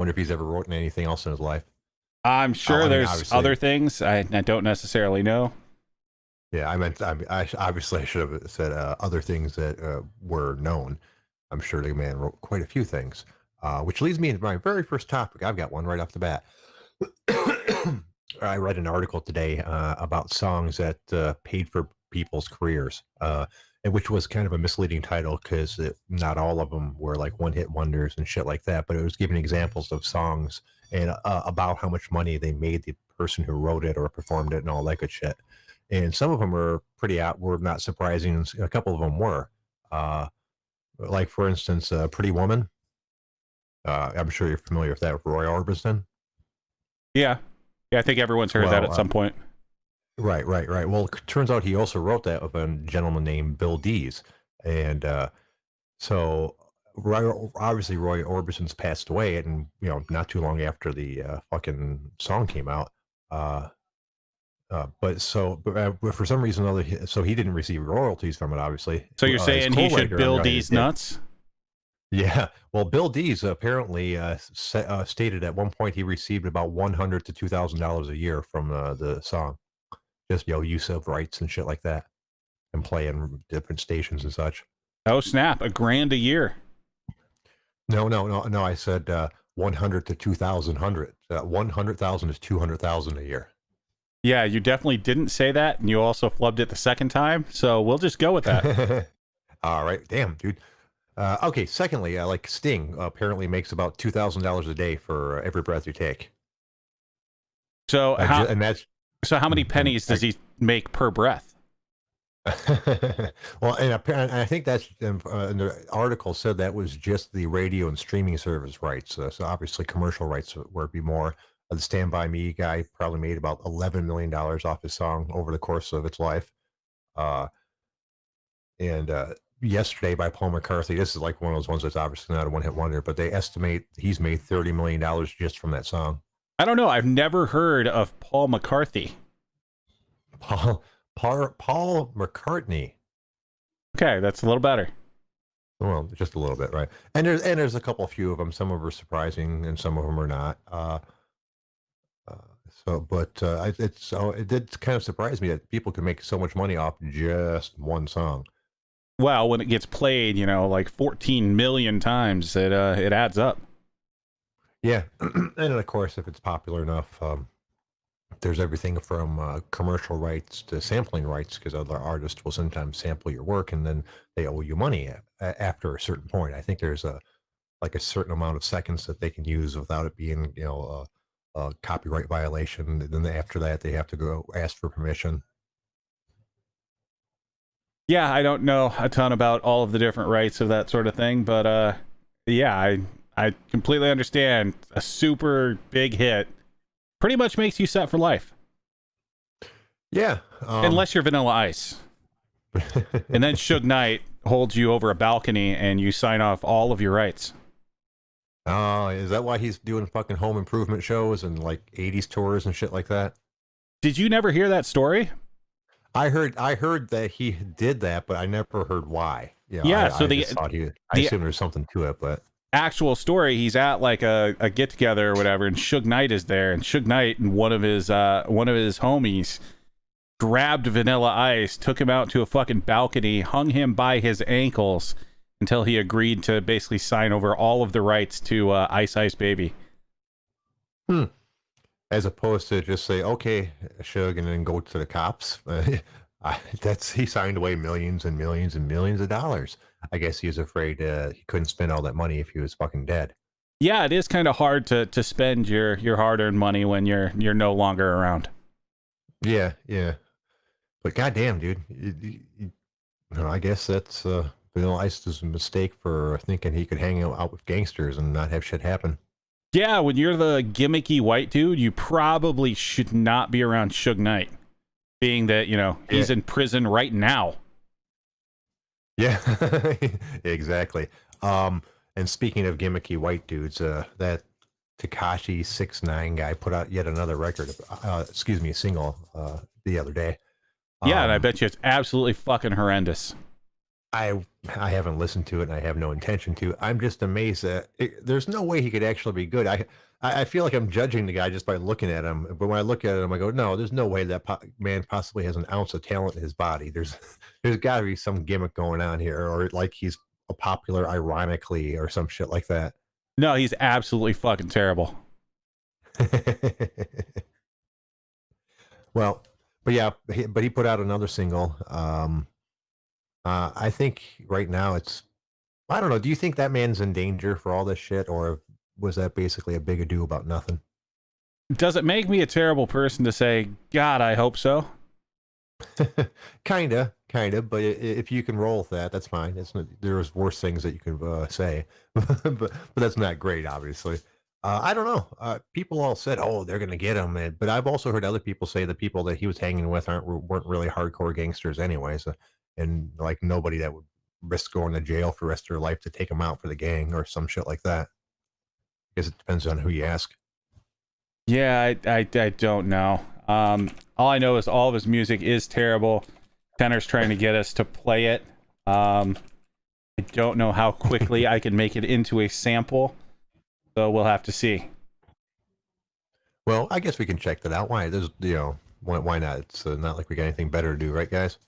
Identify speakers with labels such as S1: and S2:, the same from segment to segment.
S1: Wonder if he's ever written anything else in his life.
S2: I'm sure
S1: I mean,
S2: there's
S1: obviously,
S2: other things I don't necessarily know.
S1: yeah. Obviously I should have said other things that were known. I'm sure the man wrote quite a few things, which leads me into my very first topic. I've got one right off the bat. I read an article today about songs that paid for people's careers, and which was kind of a misleading title because not all of them were like one-hit wonders and shit like that. But it was giving examples of songs and about how much money they made the person who wrote it or performed it and all that good shit. And some of them were were not surprising. And a couple of them were, like for instance, "Pretty Woman." I'm sure you're familiar with that with Roy Orbison.
S2: Yeah. Yeah, I think everyone's heard that at some point.
S1: Right. Well, it turns out he also wrote that of a gentleman named Bill Dees. And so obviously Roy Orbison's passed away, and not too long after the fucking song came out. But for some reason or other, so he didn't receive royalties from it, obviously.
S2: So you're saying he should bill these nuts?
S1: Yeah. Well, Bill Dees apparently stated at one point he received about $100 to $2,000 a year from the song, just use of rights and shit like that, and playing different stations and such.
S2: Oh snap! $1,000 a year.
S1: No. I said 100 to 2,000. 100,000 is 200,000 a year.
S2: Yeah, you definitely didn't say that, and you also flubbed it the second time. So we'll just go with that.
S1: All right, damn, dude. Okay. Secondly, like Sting apparently makes about $2,000 a day for every breath you take.
S2: So how many pennies does he make per breath?
S1: Well, and I think that's in the article said that was just the radio and streaming service rights. So obviously commercial rights would be more. The Stand By Me guy probably made about $11 million off his song over the course of its life. And Yesterday by Paul McCarthy, this is like one of those ones that's obviously not a one-hit wonder, but they estimate he's made $30 million just from that song.
S2: I don't know. I've never heard of Paul McCarthy.
S1: Paul McCartney.
S2: Okay, that's a little better.
S1: Well, just a little bit, right? And there's a few of them. Some of them are surprising, and some of them are not. It did kind of surprise me that people can make so much money off just one song.
S2: Well, when it gets played, like 14 million times, it adds up.
S1: Yeah, and then of course, if it's popular enough, there's everything from commercial rights to sampling rights, because other artists will sometimes sample your work and then they owe you money after a certain point. I think there's a certain amount of seconds that they can use without it being a copyright violation. And then after that, they have to go ask for permission.
S2: Yeah, I don't know a ton about all of the different rights of that sort of thing, but yeah, I completely understand. A super big hit pretty much makes you set for life.
S1: Yeah.
S2: Unless you're Vanilla Ice. And then 6ix9ine holds you over a balcony and you sign off all of your rights.
S1: Oh, is that why he's doing fucking home improvement shows and like 80s tours and shit like that?
S2: Did you never hear that story?
S1: I heard that he did that, but I never heard why.
S2: Yeah,
S1: I assume there's something to it, but
S2: actual story, he's at like a get together or whatever, and 6ix9ine is there, and 6ix9ine and one of his homies grabbed Vanilla Ice, took him out to a fucking balcony, hung him by his ankles until he agreed to basically sign over all of the rights to Ice Ice Baby.
S1: As opposed to just say, okay, Suge, and then go to the cops. He signed away millions and millions and millions of dollars. I guess he was afraid he couldn't spend all that money if he was fucking dead.
S2: Yeah, it is kind of hard to spend your hard-earned money when you're no longer around.
S1: Yeah. But goddamn, dude, I guess that's Vanilla Ice's mistake for thinking he could hang out with gangsters and not have shit happen.
S2: Yeah, when you're the gimmicky white dude, you probably should not be around 6ix9ine, being that, he's in prison right now.
S1: Yeah, exactly. And speaking of gimmicky white dudes, that Tekashi 6ix9ine guy put out yet another record, a single the other day.
S2: Yeah, and I bet you it's absolutely fucking horrendous.
S1: I haven't listened to it, and I have no intention to. I'm just amazed that there's no way he could actually be good. I feel like I'm judging the guy just by looking at him. But when I look at him, I go, no, there's no way that man possibly has an ounce of talent in his body. There's got to be some gimmick going on here, or like he's a popular ironically, or some shit like that.
S2: No, he's absolutely fucking terrible.
S1: Well, but yeah, but he put out another single. I think right now I don't know. Do you think that man's in danger for all this shit, or was that basically a big ado about nothing?
S2: Does it make me a terrible person to say, God, I hope so?
S1: Kinda. But if you can roll with that, that's fine. There's worse things that you can say, but that's not great, obviously. I don't know. People all said, "Oh, they're gonna get him," but I've also heard other people say the people that he was hanging with weren't really hardcore gangsters, anyways, and like nobody that would risk going to jail for the rest of their life to take him out for the gang or some shit like that. I guess it depends on who you ask.
S2: Yeah, I don't know. All I know is all of his music is terrible. Tenor's trying to get us to play it. I don't know how quickly I can make it into a sample, so we'll have to see.
S1: Well, I guess we can check that out. Why? Why not? It's not like we got anything better to do, right, guys?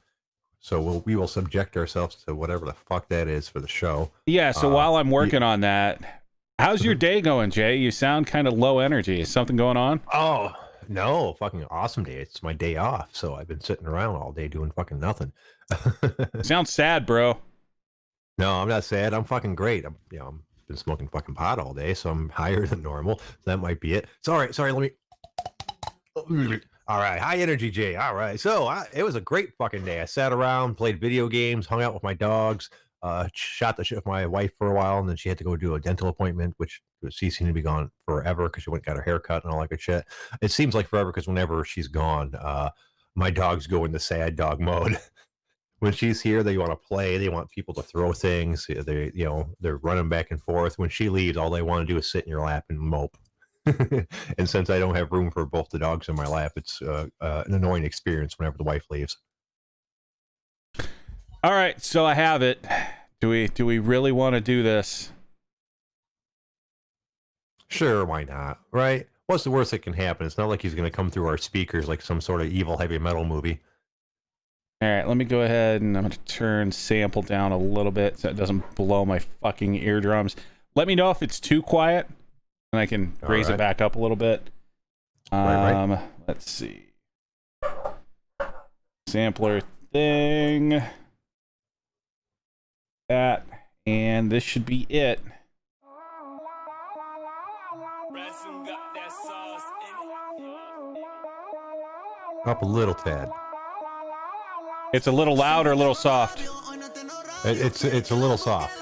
S1: So we will subject ourselves to whatever the fuck that is for the show.
S2: Yeah, so while I'm working on that, how's your day going, Jay? You sound kind of low energy. Is something going on?
S1: Oh, no, fucking awesome day. It's my day off, so I've been sitting around all day doing fucking nothing.
S2: Sounds sad, bro.
S1: No, I'm not sad. I'm fucking great. I'm been smoking fucking pot all day, so I'm higher than normal. That might be it. Sorry, let me. All right, high energy, Jay. All right, so it was a great fucking day. I sat around, played video games, hung out with my dogs, shot the shit with my wife for a while, and then she had to go do a dental appointment, which she seemed to be gone forever because she went and got her hair cut and all that good shit. It seems like forever because whenever she's gone, my dogs go into sad dog mode. When she's here, they want to play. They want people to throw things. They're running back and forth. When she leaves, all they want to do is sit in your lap and mope. And since I don't have room for both the dogs in my lap, it's an annoying experience whenever the wife leaves.
S2: All right, so I have it. Do we really want to do this?
S1: Sure, why not? Right? What's the worst that can happen? It's not like he's going to come through our speakers like some sort of evil heavy metal movie.
S2: All right, let me go ahead and I'm going to turn sample down a little bit so it doesn't blow my fucking eardrums. Let me know if it's too quiet, and I can raise it back up a little bit.
S1: Right.
S2: Let's see. Sampler thing. That, and this should be it.
S1: Up a little tad.
S2: It's a little loud or a little soft?
S1: It's a little soft.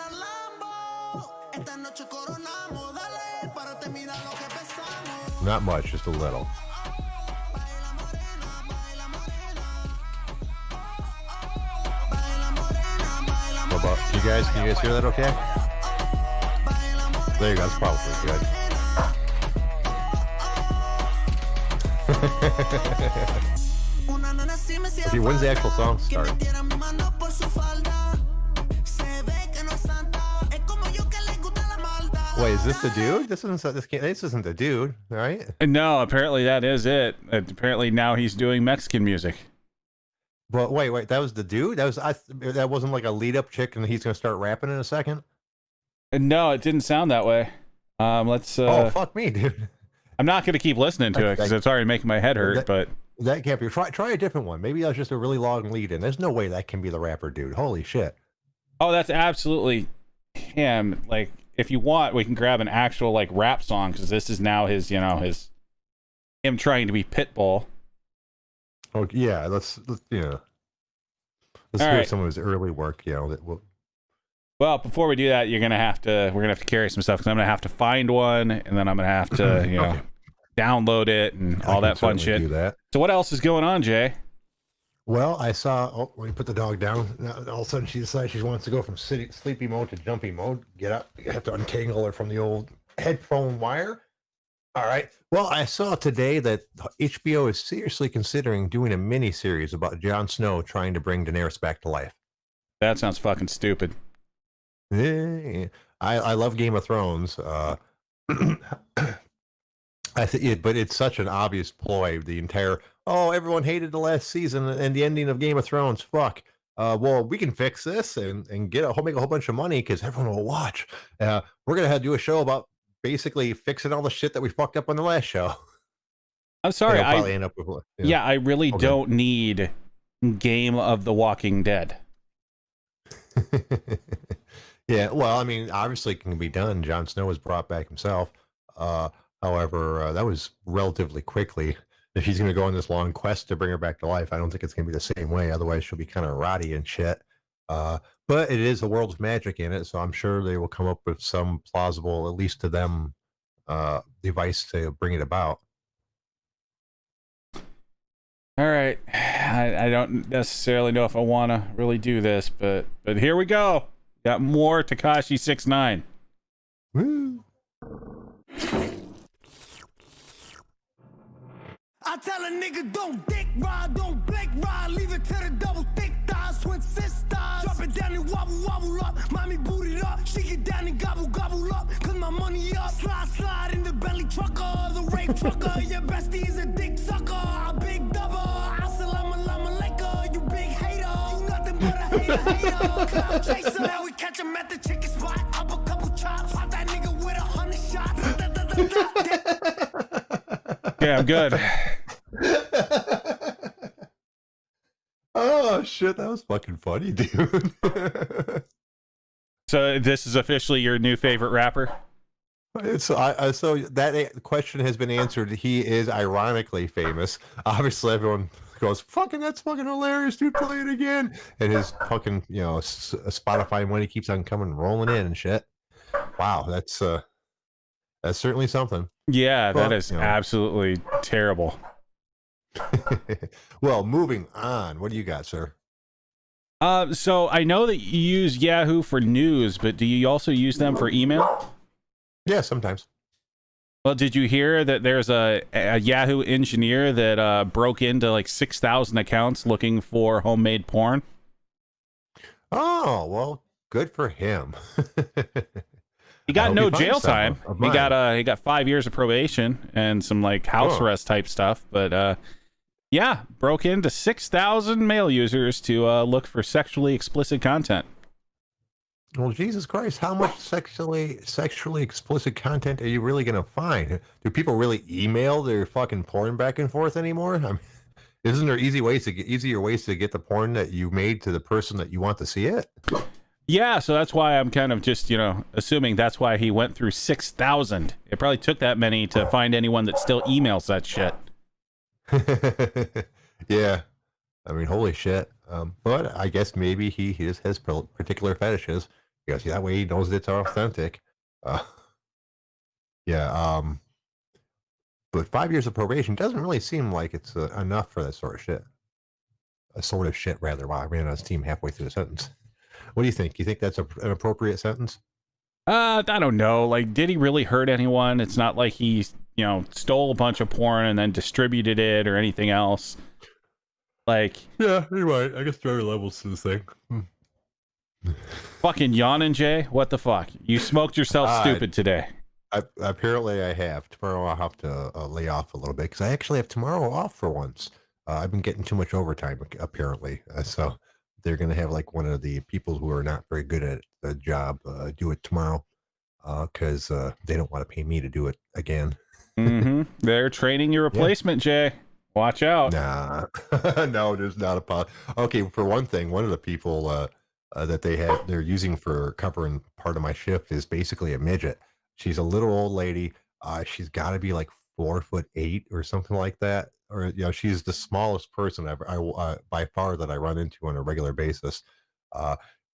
S1: Not much, just a little. What about you guys? Can you guys hear that okay? There you go, that's probably good. Okay, when's the actual song start? Wait, is this the dude? This isn't the dude, right?
S2: No, apparently that is it. Apparently now he's doing Mexican music.
S1: But wait, that was the dude? That wasn't like a lead up chick and he's gonna start rapping in a second?
S2: No, it didn't sound that way. Let's
S1: oh, fuck me, dude.
S2: I'm not gonna keep listening to it because it's already making my head hurt, but
S1: that can't be. Try a different one. Maybe that was just a really long lead in. There's no way that can be the rapper dude. Holy shit.
S2: Oh, that's absolutely him. Like, if you want, we can grab an actual like rap song because this is now his him trying to be Pitbull.
S1: Oh yeah, let's hear some of his early work.
S2: Well, before we do that, we're gonna have to carry some stuff because I'm gonna have to find one, and then I'm gonna have to okay. Download it and all that fun shit.
S1: Do that.
S2: So what else is going on, Jay?
S1: Well, I saw. Oh, when you put the dog down, all of a sudden she decides she wants to go from sleepy mode to jumpy mode. Get up. You have to untangle her from the old headphone wire. All right. Well, I saw today that HBO is seriously considering doing a mini series about Jon Snow trying to bring Daenerys back to life.
S2: That sounds fucking stupid.
S1: Yeah. I love Game of Thrones. I think it, but it's such an obvious ploy. The entire everyone hated the last season and the ending of Game of Thrones. Fuck. Well, we can fix this and make a whole bunch of money because everyone will watch. We're gonna have to do a show about basically fixing all the shit that we fucked up on the last show.
S2: I'm sorry.
S1: And it'll probably end up with
S2: yeah, I really don't need Game of the Walking Dead.
S1: Yeah, well, I mean, obviously it can be done. Jon Snow was brought back himself. However, that was relatively quickly. If he's going to go on this long quest to bring her back to life, I don't think it's going to be the same way. Otherwise, she'll be kind of rotty and shit. But it is a world of magic in it, so I'm sure they will come up with some plausible, at least to them, device to bring it about.
S2: All right, I don't necessarily know if I want to really do this, but here we go. Got more Tekashi 6ix9ine.
S1: Woo!
S3: I tell a nigga don't dick ride, don't blink ride, leave it to the double thick thighs, twin sisters. Drop it down and wobble, wobble up, mommy boot it up, shake it down and gobble, gobble up, cause my money up. Slide, slide in the belly trucker, the rape trucker, your bestie is a dick sucker, a big double, assalamu alaikum, you big hater, you nothing but a hater, cloud chaser. Now we catch him at the chicken spot, up a couple chops, pop that nigga with 100 shots.
S2: Yeah, I'm good.
S1: Oh shit, that was fucking funny, dude.
S2: So this is officially your new favorite rapper?
S1: So that question has been answered. He is ironically famous. Obviously, everyone goes, "Fucking, that's fucking hilarious, dude! Play it again." And his fucking, Spotify money keeps on coming rolling in and shit. Wow, that's certainly something.
S2: Yeah, that is absolutely terrible.
S1: Well, moving on. What do you got, sir?
S2: So I know that you use Yahoo for news, but do you also use them for email?
S1: Yeah, sometimes.
S2: Well, did you hear that there's a Yahoo engineer that broke into like 6,000 accounts looking for homemade porn?
S1: Oh, well, good for him.
S2: He got no jail time. He got 5 years of probation and some like house arrest type stuff. But yeah, broke into 6,000 mail users to look for sexually explicit content.
S1: Well, Jesus Christ, how much sexually explicit content are you really going to find? Do people really email their fucking porn back and forth anymore? I mean, isn't there easier ways to get the porn that you made to the person that you want to see it?
S2: Yeah, so that's why I'm kind of just, assuming that's why he went through 6,000. It probably took that many to find anyone that still emails that shit.
S1: Yeah. I mean, holy shit. But I guess maybe he just has particular fetishes. Because that way he knows it's authentic. Yeah. But 5 years of probation doesn't really seem like it's enough for that sort of shit. A sort of shit, rather. Wow, I ran out of steam halfway through the sentence. What do you think? You think that's an appropriate sentence?
S2: I don't know. Like, did he really hurt anyone? It's not like he, stole a bunch of porn and then distributed it or anything else. Like,
S1: yeah, you're right. I guess there are levels to this thing.
S2: Fucking yawning, Jay. What the fuck? You smoked yourself stupid today.
S1: Apparently, I have. Tomorrow, I'll have to lay off a little bit because I actually have tomorrow off for once. I've been getting too much overtime, apparently. So they're going to have like one of the people who are not very good at the job do it tomorrow because they don't want to pay me to do it again.
S2: Mm-hmm. They're training your replacement, Jay. Watch out.
S1: Nah, no, there's not a pot. Okay, for one thing, one of the people that they're using for covering part of my shift is basically a midget. She's a little old lady. She's got to be like 4'8" or something like that. Or she's the smallest person by far that I run into on a regular basis.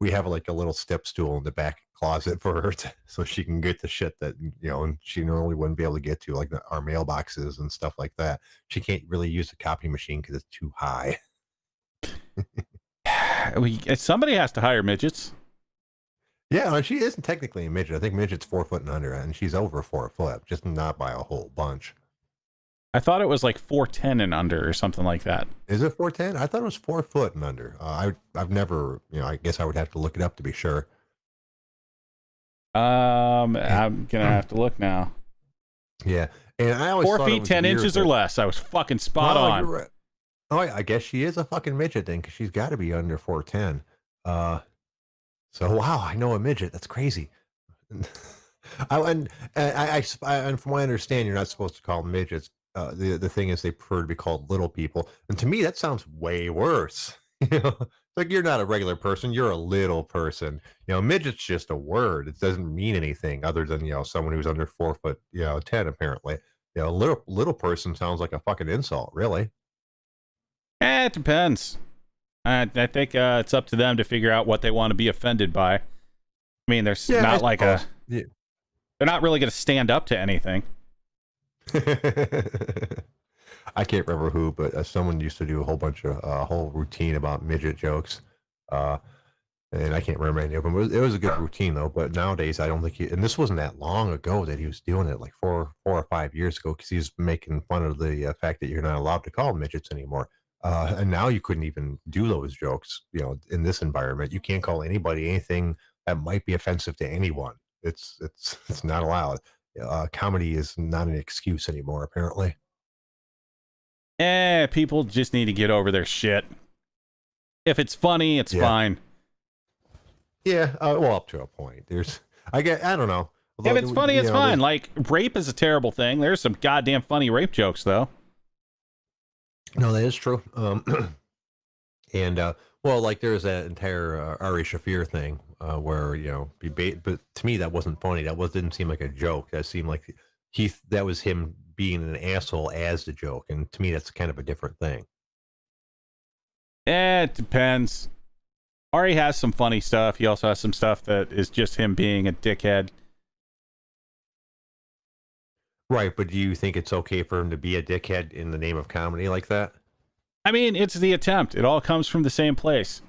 S1: We have like a little step stool in the back closet for her so she can get the shit that she normally wouldn't be able to get to, like our mailboxes and stuff like that. She can't really use the copy machine because it's too high.
S2: Somebody has to hire midgets.
S1: Yeah, she isn't technically a midget. I think midget's 4 foot and under, and she's over 4 foot, just not by a whole bunch.
S2: I thought it was like 4'10" and under or something like that.
S1: Is it 4'10"? I thought it was 4 foot and under. I've never, I guess I would have to look it up to be sure.
S2: I'm gonna have to look now.
S1: Yeah, and I always
S2: 4
S1: thought it
S2: feet
S1: was
S2: 10
S1: weird
S2: inches
S1: that-
S2: or less. I was fucking spot
S1: Oh,
S2: on.
S1: you're right. Oh, I guess she is a fucking midget then, because she's got to be under 4'10". So wow, I know a midget. That's crazy. And from what I understand, you're not supposed to call them midgets. The thing is, they prefer to be called little people, and to me, that sounds way worse. Like you're not a regular person; you're a little person. Midget's just a word. It doesn't mean anything other than someone who's under 4'10", apparently. Little person sounds like a fucking insult, really.
S2: It depends. I think it's up to them to figure out what they want to be offended by. I mean, there's not like
S1: Yeah.
S2: they're not really going to stand up to anything.
S1: I can't remember who, but someone used to do a whole routine about midget jokes, and I can't remember any of them. It was a good routine though. But nowadays, I don't think and this wasn't that long ago that he was doing it, like 4 or 5 years ago, because he's making fun of the fact that you're not allowed to call them midgets anymore. And now you couldn't even do those jokes, in this environment. You can't call anybody anything that might be offensive to anyone. It's not allowed. Comedy is not an excuse anymore, apparently.
S2: People just need to get over their shit. If it's funny, it's fine.
S1: Yeah, well, up to a point. I don't know.
S2: If it's funny, it's fine. Like, rape is a terrible thing. There's some goddamn funny rape jokes, though.
S1: No, that is true. And well, like there's that entire Ari Shafir thing where but to me that wasn't funny. Didn't seem like a joke. That seemed like that was him being an asshole as the joke, and to me that's kind of a different thing.
S2: It depends. Ari has some funny stuff. He also has some stuff that is just him being a dickhead.
S1: Right, but do you think it's okay for him to be a dickhead in the name of comedy like that?
S2: I mean, it's the attempt. It all comes from the same place.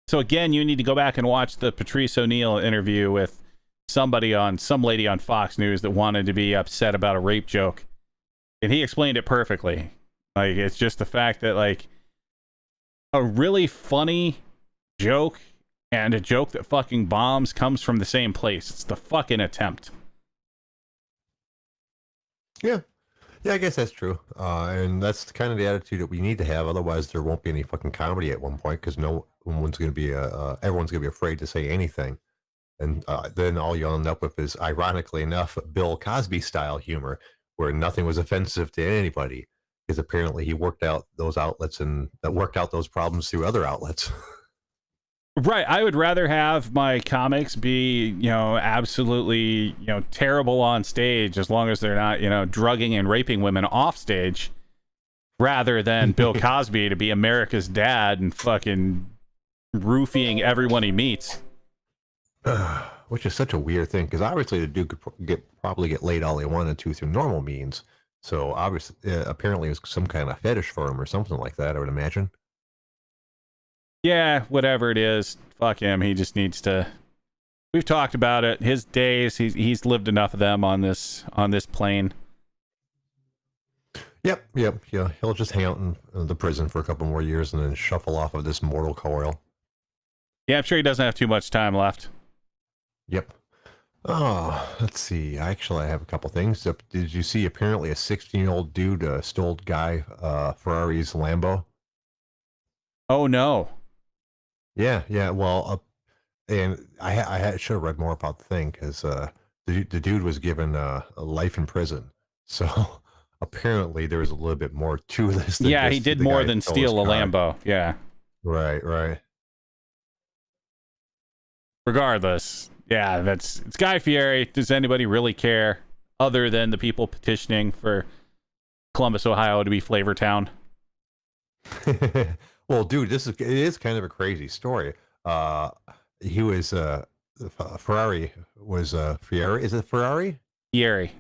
S2: So again, you need to go back and watch the Patrice O'Neill interview with some lady on Fox News that wanted to be upset about a rape joke. And he explained it perfectly. Like, it's just the fact that, like, a really funny joke and a joke that fucking bombs comes from the same place. It's the fucking attempt.
S1: Yeah, I guess that's true. And that's kind of the attitude that we need to have. Otherwise, there won't be any fucking comedy at one point, because everyone's going to be afraid to say anything. And then all you'll end up with is, ironically enough, Bill Cosby style humor, where nothing was offensive to anybody, because apparently he worked out those outlets and worked out those problems through other outlets.
S2: Right. I would rather have my comics be, absolutely, terrible on stage, as long as they're not, drugging and raping women off stage, rather than Bill Cosby to be America's dad and fucking roofing everyone he meets.
S1: Which is such a weird thing, because obviously the dude could probably get laid all he wanted to through normal means. So obviously, apparently it was some kind of fetish for him or something like that, I would imagine.
S2: Yeah, whatever it is, fuck him. He just needs to. We've talked about it. His days, he's lived enough of them on this plane.
S1: Yep. Yeah. He'll just hang out in the prison for a couple more years and then shuffle off of this mortal coil.
S2: Yeah, I'm sure he doesn't have too much time left.
S1: Yep. Oh, let's see. I have a couple things. Did you see? Apparently, a 16-year-old dude stole Guy Fieri's lambo.
S2: Oh no.
S1: Yeah. Well, and I should have read more about the thing, because the dude was given a life in prison. So apparently there was a little bit more to this.
S2: Yeah, he did more than steal a Lambo. Yeah.
S1: Right.
S2: Regardless, yeah, it's Guy Fieri. Does anybody really care, other than the people petitioning for Columbus, Ohio to be Flavor Town?
S1: Well, dude, it is kind of a crazy story. He was Ferrari was Fieri. Is it Ferrari?
S2: Fieri.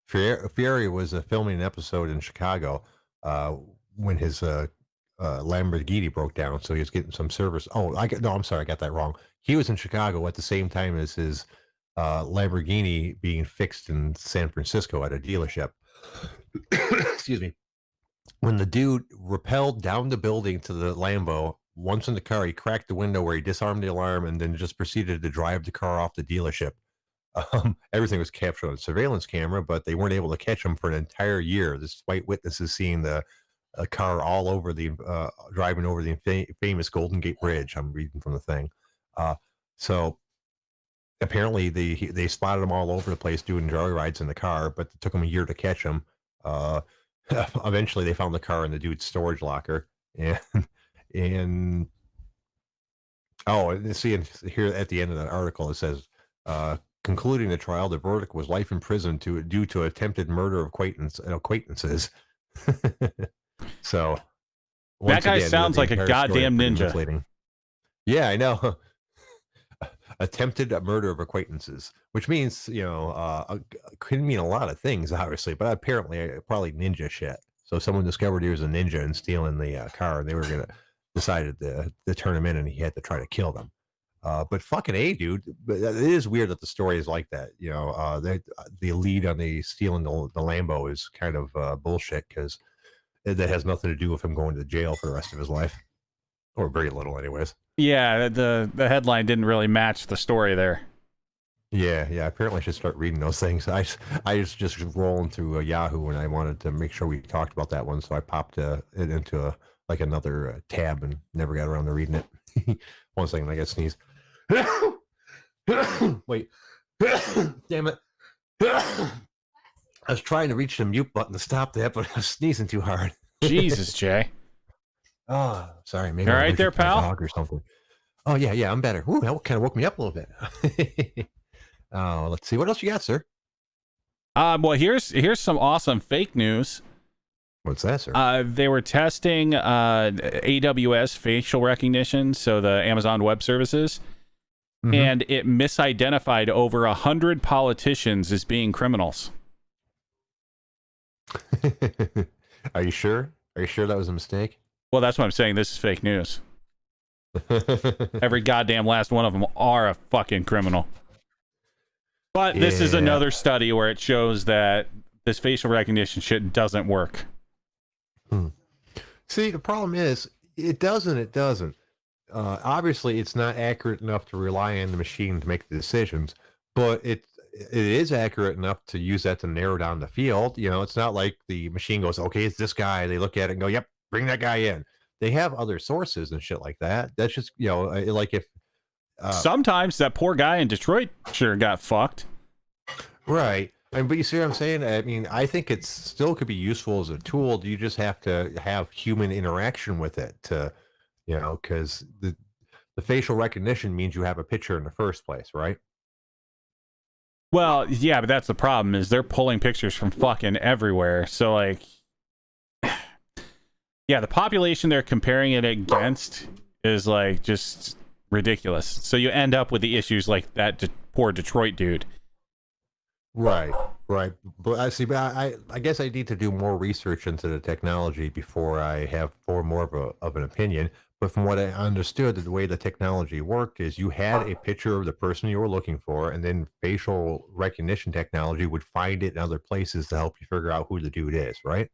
S1: Fieri was filming an episode in Chicago when his Lamborghini broke down, so he was getting some service. I'm sorry, I got that wrong. He was in Chicago at the same time as his Lamborghini being fixed in San Francisco at a dealership. excuse me, when the dude rappelled down the building to the Lambo, once in the car, he cracked the window where he disarmed the alarm and then just proceeded to drive the car off the dealership. Everything was captured on a surveillance camera, but they weren't able to catch him for an entire year. Despite witnesses seeing the car all over the driving over the famous Golden Gate Bridge. I'm reading from the thing. So apparently they spotted him all over the place doing joyrides in the car, but it took them a year to catch him. Eventually, they found the car in the dude's storage locker, and see, and here at the end of the article it says. Concluding the trial, the verdict was life in prison due to attempted murder of acquaintances. So
S2: that guy sounds like a goddamn ninja.
S1: Yeah, I know. Attempted murder of acquaintances, which means could mean a lot of things, obviously, but apparently probably ninja shit. So someone discovered he was a ninja and stealing the car, and they were decided to turn him in, and he had to try to kill them. But fucking A, dude, it is weird that the story is like that. The lead on the stealing the Lambo is kind of bullshit because that has nothing to do with him going to jail for the rest of his life, or very little, anyways.
S2: Yeah, the headline didn't really match the story there.
S1: Yeah. Apparently, I should start reading those things. I was just rolling through Yahoo, and I wanted to make sure we talked about that one, so I popped it into another tab and never got around to reading it. 1 second, I got to sneeze. Wait. Damn it. I was trying to reach the mute button to stop that, but I was sneezing too hard.
S2: Jesus, Jay.
S1: Oh, sorry. Maybe
S2: all right there, pal?
S1: Dog or something. Oh, yeah, I'm better. Ooh, that kind of woke me up a little bit. Let's see. What else you got, sir?
S2: Well, here's some awesome fake news.
S1: What's that, sir?
S2: They were testing AWS facial recognition, so the Amazon Web Services, and it misidentified over 100 politicians as being criminals.
S1: Are you sure? Are you sure that was a mistake?
S2: Well, that's what I'm saying. This is fake news. Every goddamn last one of them are a fucking criminal. But this is another study where it shows that this facial recognition shit doesn't work.
S1: See, the problem is it doesn't. Obviously, it's not accurate enough to rely on the machine to make the decisions, but it is accurate enough to use that to narrow down the field. It's not like the machine goes, okay, it's this guy. They look at it and go, yep, bring that guy in. They have other sources and shit like that. That's just, like if...
S2: sometimes that poor guy in Detroit sure got fucked.
S1: Right. But you see what I'm saying? I mean, I think it still could be useful as a tool. You just have to have human interaction with it to, because the facial recognition means you have a picture in the first place, right?
S2: Well, yeah, but that's the problem is they're pulling pictures from fucking everywhere. So like, yeah, the population they're comparing it against is like just ridiculous. So you end up with the issues like that poor Detroit dude.
S1: Right. But I guess I need to do more research into the technology before I have more of an opinion. But from what I understood, the way the technology worked is you had a picture of the person you were looking for, and then facial recognition technology would find it in other places to help you figure out who the dude is, right?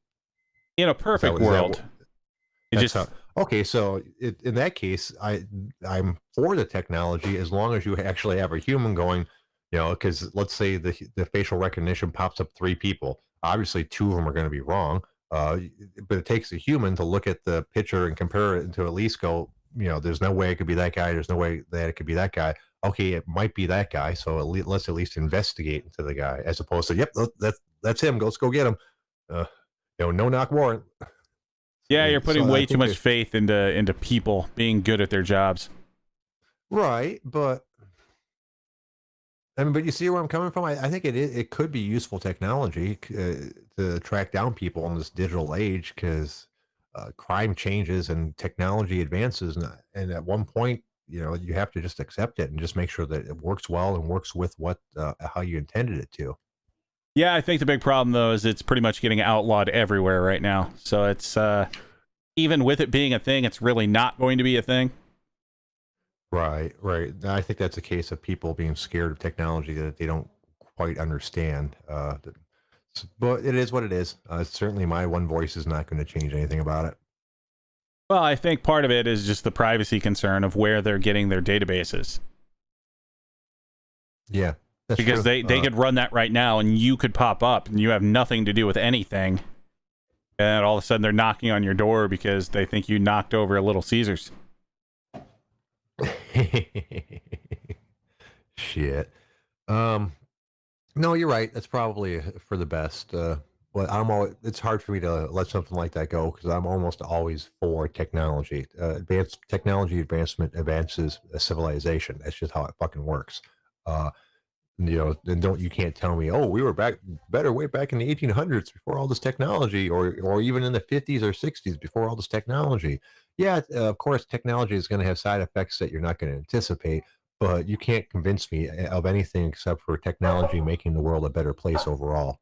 S2: In a perfect world.
S1: Okay, so in that case, I'm for the technology as long as you actually have a human going, because let's say the facial recognition pops up 3 people. Obviously, 2 of them are going to be wrong. But it takes a human to look at the picture and compare it and to at least go, there's no way it could be that guy. There's no way that it could be that guy. Okay, it might be that guy. So let's at least investigate into the guy as opposed to, yep, that's him. Let's go get him. No knock warrant.
S2: Yeah, you're putting way too much faith into people being good at their jobs.
S1: Right, but but you see where I'm coming from? I think it could be useful technology to track down people in this digital age because crime changes and technology advances. And at one point, you have to just accept it and just make sure that it works well and works with how you intended it to.
S2: Yeah, I think the big problem, though, is it's pretty much getting outlawed everywhere right now. So it's even with it being a thing, it's really not going to be a thing.
S1: Right. I think that's a case of people being scared of technology that they don't quite understand. But it is what it is. Certainly, my one voice is not going to change anything about it.
S2: Well, I think part of it is just the privacy concern of where they're getting their databases.
S1: Yeah, that's
S2: because
S1: true.
S2: they could run that right now, and you could pop up, and you have nothing to do with anything. And all of a sudden, they're knocking on your door because they think you knocked over a Little Caesars.
S1: Shit. No, you're right. That's probably for the best. But it's hard for me to let something like that go because I'm almost always for technology. Advanced technology advances a civilization. That's just how it fucking works. And you can't tell me, oh, we were better way back in the 1800s before all this technology, or even in the 50s or 60s before all this technology. Yeah, of course, technology is going to have side effects that you're not going to anticipate, but you can't convince me of anything except for technology making the world a better place overall.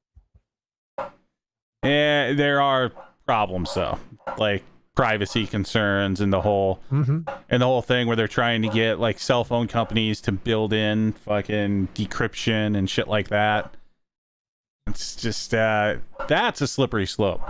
S2: Yeah, there are problems though, like privacy concerns and the whole thing where they're trying to get like cell phone companies to build in fucking decryption and shit like that. It's just that's a slippery slope.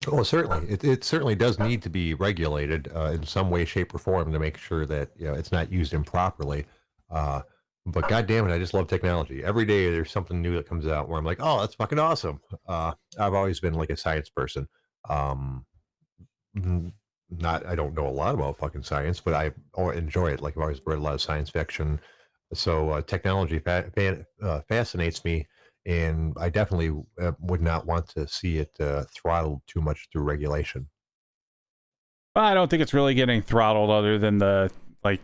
S1: Oh, certainly. It certainly does need to be regulated in some way, shape, or form to make sure that it's not used improperly. But goddamn it, I just love technology. Every day there's something new that comes out where I'm like, oh, that's fucking awesome. I've always been like a science person. I don't know a lot about fucking science, but I enjoy it. Like I've always read a lot of science fiction. So technology fascinates me. And I definitely would not want to see it throttled too much through regulation.
S2: Well, I don't think it's really getting throttled other than the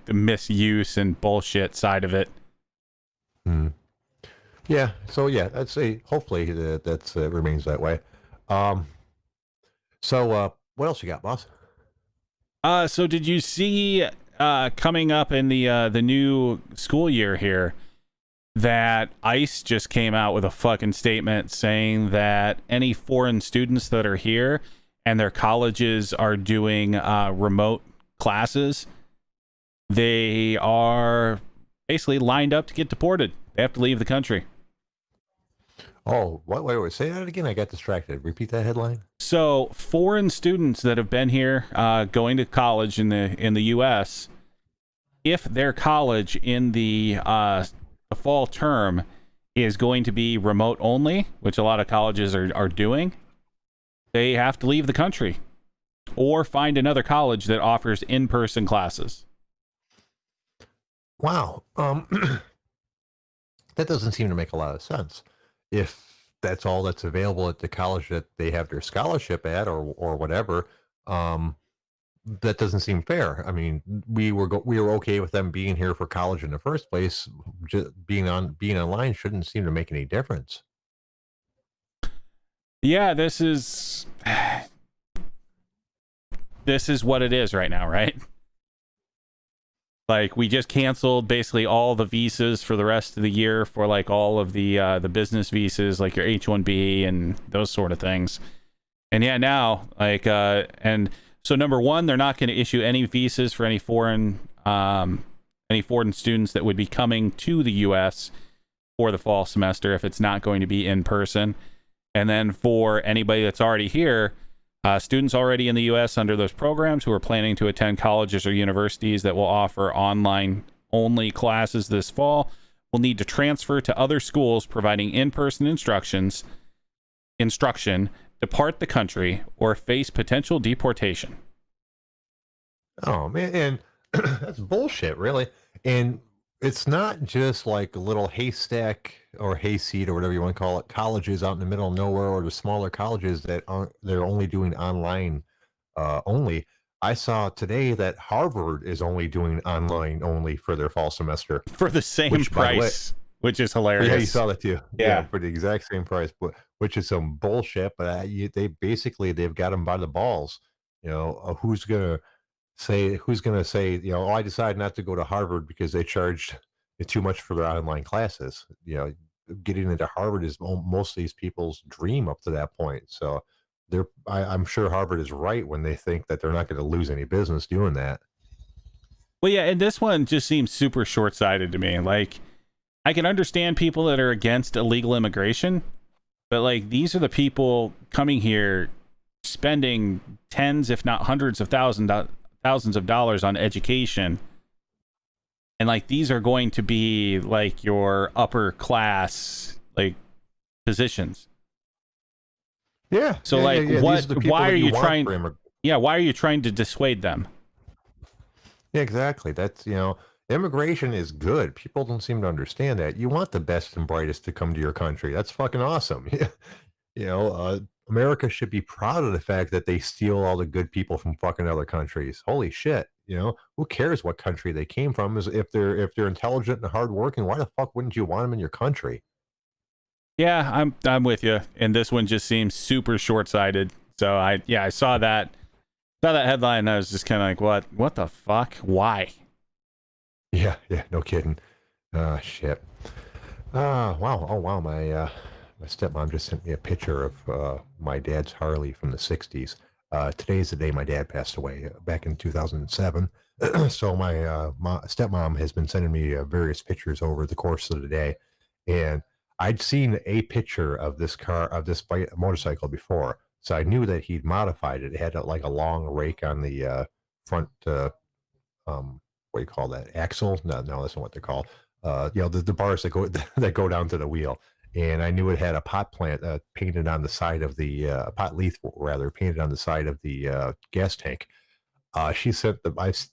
S2: misuse and bullshit side of it.
S1: Yeah. So yeah, I'd say hopefully that remains that way. So what else you got, boss?
S2: So did you see coming up in the new school year here that ICE just came out with a fucking statement saying that any foreign students that are here and their colleges are doing remote classes, they are basically lined up to get deported. They have to leave the country.
S1: Oh, wait, say that again. I got distracted. Repeat that headline.
S2: So foreign students that have been here going to college in the U.S., if their college in the fall term is going to be remote only, which a lot of colleges are doing, they have to leave the country or find another college that offers in-person classes.
S1: Wow. That doesn't seem to make a lot of sense. If that's all that's available at the college that they have their scholarship at or whatever, that doesn't seem fair. I mean, we were okay with them being here for college in the first place. Just being online shouldn't seem to make any difference.
S2: Yeah, this is what it is right now, right? Like, we just canceled basically all the visas for the rest of the year for like all of the business visas, like your H-1B and those sort of things. And yeah, now and so number one, they're not going to issue any visas for any foreign students that would be coming to the U.S. for the fall semester if it's not going to be in person. And then for anybody that's already here, students already in the U.S. under those programs who are planning to attend colleges or universities that will offer online-only classes this fall will need to transfer to other schools providing in-person instruction, depart the country, or face potential deportation.
S1: Oh, man, and that's bullshit, really. And it's not just like a little haystack or hayseed or whatever you want to call it, colleges out in the middle of nowhere, or the smaller colleges that they're only doing online only. I saw today that Harvard is only doing online only for their fall semester
S2: for the same price, which is hilarious.
S1: Yeah, you saw that too.
S2: Yeah,
S1: for the exact same price, but which is some bullshit. But they've got them by the balls. Who's gonna say, oh, I decided not to go to Harvard because they charged too much for their online classes. Getting into Harvard is most of these people's dream up to that point. So I'm sure Harvard is right when they think that they're not going to lose any business doing that.
S2: Well, yeah, and this one just seems super short-sighted to me. Like, I can understand people that are against illegal immigration, But like, these are the people coming here spending tens, if not hundreds of thousands of dollars on education. And like, these are going to be like your upper class, like, positions.
S1: Yeah.
S2: So
S1: yeah,
S2: like,
S1: yeah, yeah.
S2: what, why are you trying, why are you trying to dissuade them?
S1: Yeah, exactly. That's, immigration is good. People don't seem to understand that. You want the best and brightest to come to your country. That's fucking awesome. America should be proud of the fact that they steal all the good people from fucking other countries. Holy shit. Who cares what country they came from? Is if they're intelligent and hardworking, why the fuck wouldn't you want them in your country?
S2: Yeah, I'm with you. And this one just seems super short-sighted. So I saw that headline and I was just kind of like, what the fuck? Why?
S1: Yeah, no kidding. Shit. Wow. Oh, wow. My stepmom just sent me a picture of my dad's Harley from the 60s. Today's the day my dad passed away, back in 2007. So my stepmom has been sending me various pictures over the course of the day. And I'd seen a picture of this motorcycle before. So I knew that he'd modified it. It had like a long rake on the front, what do you call that? Axle? No, that's not what they're called. The bars that go down to the wheel. And I knew it had a pot plant painted on the side of the pot leaf, rather, painted on the side of the gas tank. She sent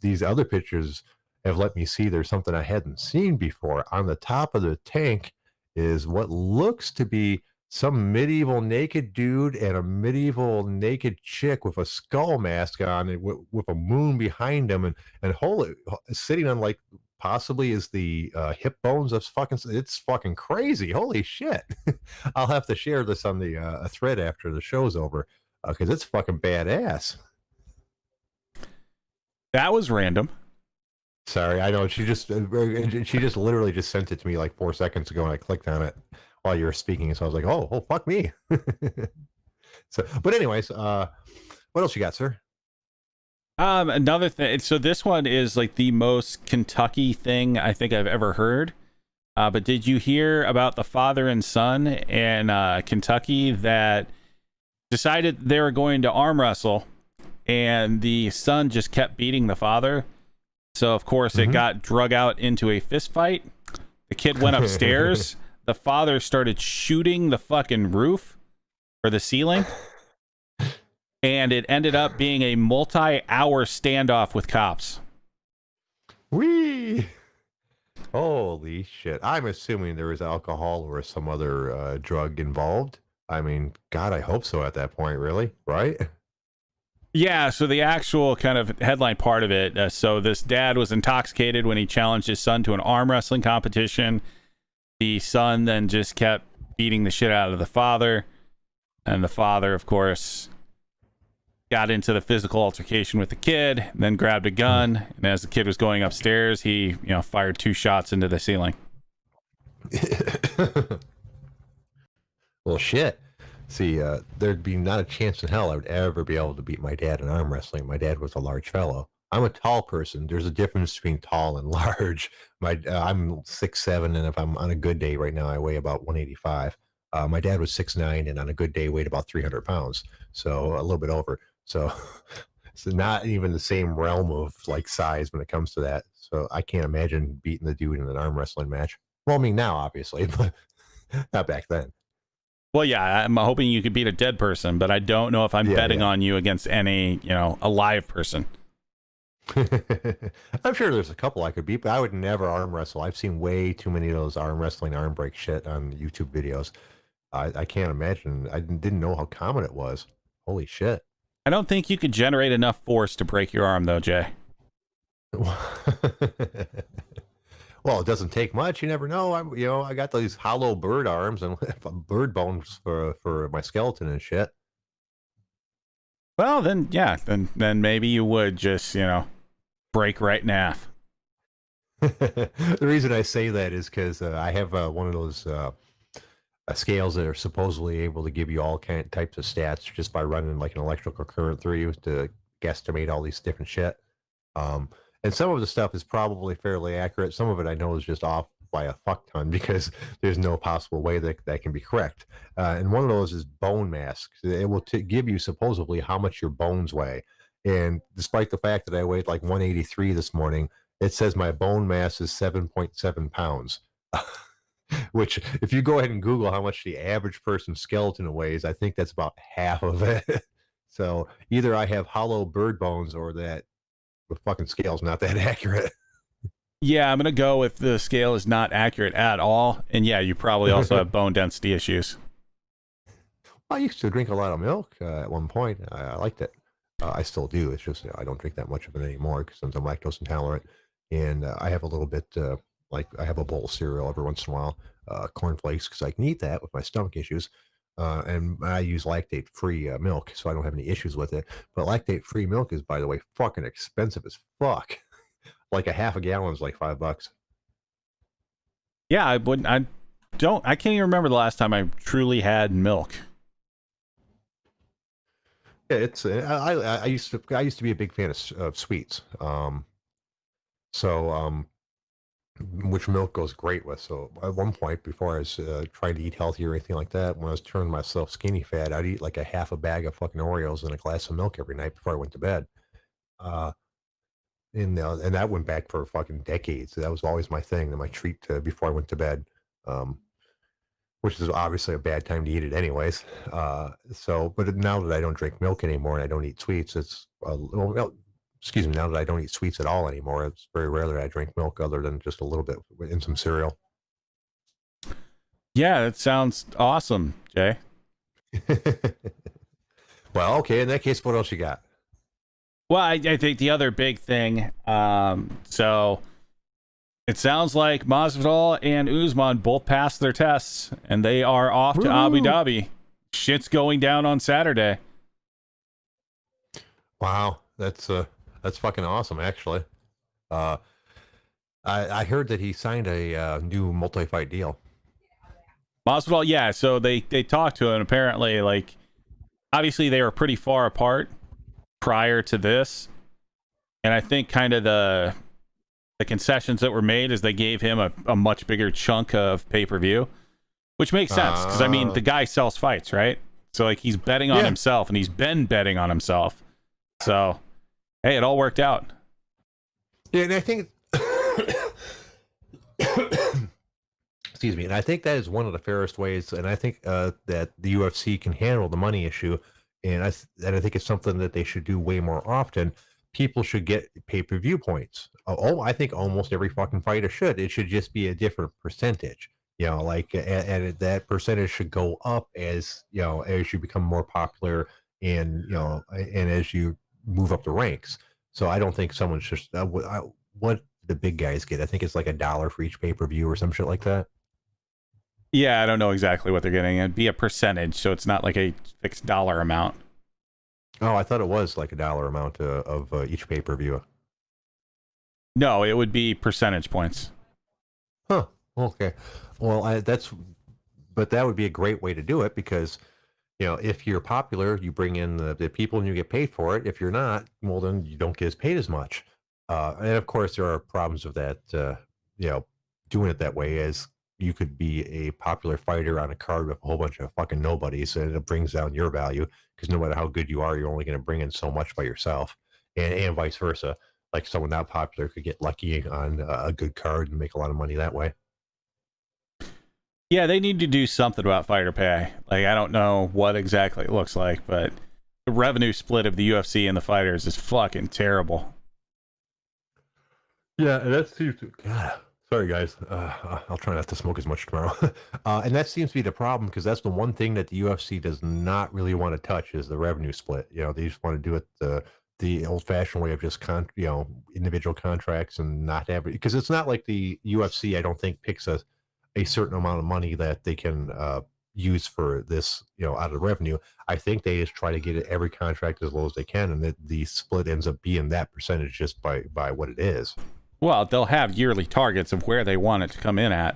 S1: these other pictures have let me see there's something I hadn't seen before. On the top of the tank is what looks to be some medieval naked dude and a medieval naked chick with a skull mask on and with a moon behind him and holy, sitting on like possibly is the hip bones of it's fucking crazy. Holy shit. I'll have to share this on the a thread after the show's over because it's fucking badass.
S2: That was random.
S1: Sorry, I know she just literally just sent it to me like 4 seconds ago and I clicked on it while you were speaking, so I was like, oh fuck me. So but anyways, what else you got, sir?
S2: Another thing, so this one is like the most Kentucky thing I think I've ever heard. But did you hear about the father and son in Kentucky that decided they were going to arm wrestle and the son just kept beating the father? So of course it got drug out into a fist fight. The kid went upstairs. The father started shooting the fucking roof or the ceiling. And it ended up being a multi-hour standoff with cops.
S1: Whee! Holy shit. I'm assuming there was alcohol or some other drug involved. I mean, God, I hope so at that point, really, right?
S2: Yeah, so the actual kind of headline part of it, so this dad was intoxicated when he challenged his son to an arm wrestling competition. The son then just kept beating the shit out of the father. And the father, of course, got into the physical altercation with the kid, then grabbed a gun, and as the kid was going upstairs, he, fired 2 shots into the ceiling.
S1: Well, shit. See, there'd be not a chance in hell I would ever be able to beat my dad in arm wrestling. My dad was a large fellow. I'm a tall person. There's a difference between tall and large. I'm 6'7", and if I'm on a good day right now, I weigh about 185. My dad was 6'9", and on a good day weighed about 300 pounds, so a little bit over. So it's not even the same realm of like size when it comes to that. So I can't imagine beating the dude in an arm wrestling match. Well, I mean now, obviously, but not back then.
S2: Well, yeah, I'm hoping you could beat a dead person, but I don't know if I'm betting on you against any, a live person.
S1: I'm sure there's a couple I could beat, but I would never arm wrestle. I've seen way too many of those arm wrestling, arm break shit on YouTube videos. I can't imagine. I didn't know how common it was. Holy shit.
S2: I don't think you could generate enough force to break your arm, though, Jay.
S1: Well, it doesn't take much. You never know. I got these hollow bird arms and bird bones for my skeleton and shit.
S2: Well, then, yeah, then maybe you would just, break right in half.
S1: The reason I say that is because I have one of those scales that are supposedly able to give you all types of stats just by running like an electrical current through you to guesstimate all these different shit. And some of the stuff is probably fairly accurate. Some of it I know is just off by a fuck ton because there's no possible way that can be correct. And one of those is bone mass. It will give you supposedly how much your bones weigh. And despite the fact that I weighed like 183 this morning, it says my bone mass is 7.7 pounds. Which, if you go ahead and Google how much the average person's skeleton weighs, I think that's about half of it. So either I have hollow bird bones or that the fucking scale's not that accurate.
S2: Yeah, I'm going to go with the scale is not accurate at all. And yeah, you probably also have bone density issues.
S1: I used to drink a lot of milk at one point. I liked it. I still do. It's just I don't drink that much of it anymore because I'm lactose intolerant. And I have a little bit, like I have a bowl of cereal every once in a while, cornflakes, because I can eat that with my stomach issues. And I use lactate-free milk, so I don't have any issues with it. But lactate-free milk is, by the way, fucking expensive as fuck. Like a half a gallon is like $5.
S2: Yeah, I can't even remember the last time I truly had milk.
S1: Yeah, it's I used to be a big fan of sweets. Which milk goes great with. So at one point, before I was trying to eat healthy or anything like that, when I was turning myself skinny fat, I'd eat like a half a bag of fucking Oreos and a glass of milk every night before I went to bed. And that went back for fucking decades. That was always my thing, my treat before I went to bed, which is obviously a bad time to eat it anyways. But now that I don't drink milk anymore and I don't eat sweets, now that I don't eat sweets at all anymore, it's very rare that I drink milk other than just a little bit in some cereal.
S2: Yeah, that sounds awesome, Jay.
S1: Well, okay, in that case, what else you got?
S2: Well, I think the other big thing, so it sounds like Masvidal and Usman both passed their tests, and they are off to Abu Dhabi. Shit's going down on Saturday.
S1: Wow, that's fucking awesome, actually. I heard that he signed a new multi-fight deal.
S2: Masvidal, yeah, so they talked to him, apparently, like, obviously they were pretty far apart prior to this, and I think kind of the concessions that were made is they gave him a much bigger chunk of pay-per-view, which makes sense, because, I mean, the guy sells fights, right? So, like, he's betting on himself, and he's been betting on himself. So, hey, it all worked out.
S1: Yeah, and I think... Excuse me. And I think that is one of the fairest ways, and I think that the UFC can handle the money issue, and I think it's something that they should do way more often. People should get pay-per-view points. I think almost every fucking fighter should. It should just be a different percentage. Like, and that percentage should go up as as you become more popular, and and as you move up the ranks. So I don't think someone should. What the big guys get? I think it's like $1 for each pay-per-view or some shit like that.
S2: Yeah, I don't know exactly what they're getting. It'd be a percentage, so it's not like a fixed dollar amount.
S1: Oh, I thought it was like $1 amount of each pay-per-view.
S2: No, it would be percentage points.
S1: Huh. Okay. Well, but that would be a great way to do it, because if you're popular, you bring in the people and you get paid for it. If you're not, well, then you don't get as paid as much. And of course, there are problems with that. Doing it that way, as you could be a popular fighter on a card with a whole bunch of fucking nobodies, and it brings down your value, because no matter how good you are, you're only going to bring in so much by yourself, and vice versa. Like, someone not popular could get lucky on a good card and make a lot of money that way.
S2: Yeah, they need to do something about fighter pay. Like, I don't know what exactly it looks like, but the revenue split of the UFC and the fighters is fucking terrible.
S1: Yeah, and that seems to... God. Sorry, guys. I'll try not to smoke as much tomorrow. And that seems to be the problem, because that's the one thing that the UFC does not really want to touch is the revenue split. They just want to do it the old-fashioned way of just individual contracts and not have it, because it's not like the UFC, I don't think, picks a certain amount of money that they can use for this, out of the revenue. I think they just try to get every contract as low as they can, and the split ends up being that percentage just by what it is.
S2: Well, they'll have yearly targets of where they want it to come in at.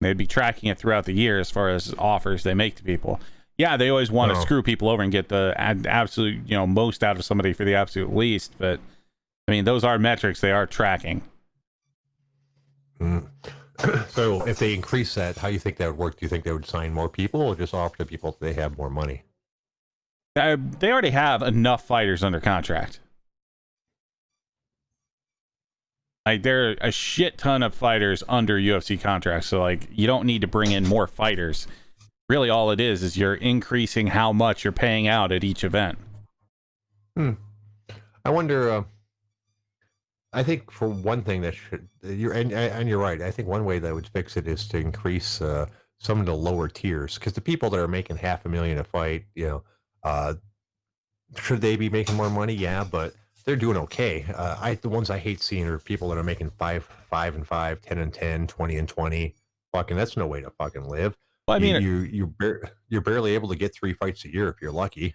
S2: They'd be tracking it throughout the year as far as offers they make to people. Yeah, they always want to screw people over and get the absolute, most out of somebody for the absolute least. But, I mean, those are metrics they are tracking.
S1: So if they increase that, how do you think that would work? Do you think they would sign more people, or just offer to people if they have more money?
S2: They already have enough fighters under contract. Like, there are a shit ton of fighters under UFC contracts, so like you don't need to bring in more fighters. Really, all it is you're increasing how much you're paying out at each event.
S1: I wonder. I think for one thing that should and you're right. I think one way that would fix it is to increase some of the lower tiers, because the people that are making $500,000 a fight, should they be making more money? Yeah, but they're doing okay. The ones I hate seeing are people that are making 5 and 5, 10 and 10, 20 and 20. Fucking, that's no way to fucking live.
S2: Well, I mean,
S1: you're barely able to get 3 fights a year if you're lucky.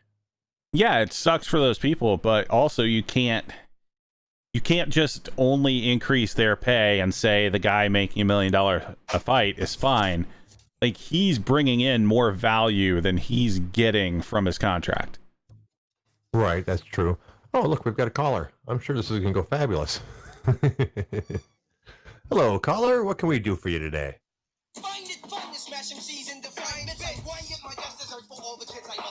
S2: Yeah, it sucks for those people, but also you can't just only increase their pay and say the guy making $1 million a fight is fine. Like, he's bringing in more value than he's getting from his contract.
S1: Right, that's true. Oh, look, we've got a caller. I'm sure this is going to go fabulous. Hello, caller. What can we do for you today?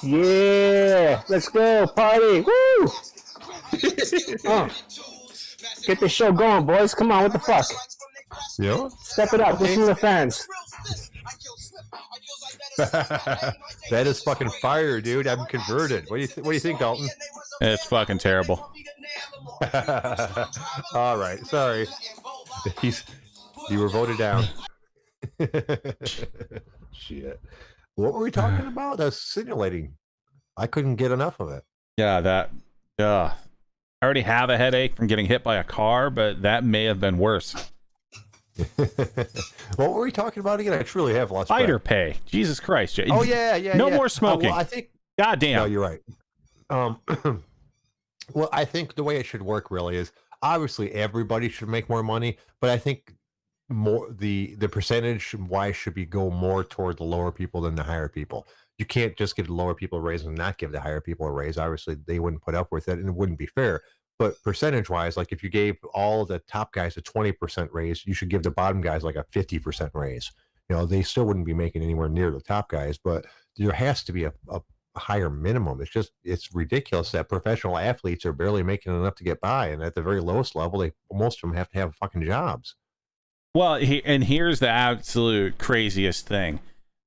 S4: Yeah, let's go, party. Woo! Get this show going, boys. Come on, what the fuck?
S1: Yeah?
S4: Step it up. Listen to the fans.
S1: That is fucking fire, dude. I'm converted. What do you think, Dalton?
S2: It's fucking terrible.
S1: All right, sorry. You were voted down. Shit. What were we talking about? Simulating. I couldn't get enough of it.
S2: Yeah, I already have a headache from getting hit by a car, but that may have been worse.
S1: What were we talking about again? I truly have lost
S2: Fighter pay. Jesus Christ, Jay.
S1: Oh yeah.
S2: No more smoking.
S1: Well, I think.
S2: Goddamn.
S1: No, you're right. Well, I think the way it should work really is obviously everybody should make more money, but I think more the percentage wise should go more toward the lower people than the higher people. You can't just give the lower people a raise and not give the higher people a raise. Obviously, they wouldn't put up with it, and it wouldn't be fair. But percentage wise, like if you gave all the top guys a 20% raise, you should give the bottom guys like a 50% raise. They still wouldn't be making anywhere near the top guys, but there has to be a higher minimum. It's ridiculous that professional athletes are barely making enough to get by, and at the very lowest level, most of them have to have fucking jobs.
S2: Well, and here's the absolute craziest thing.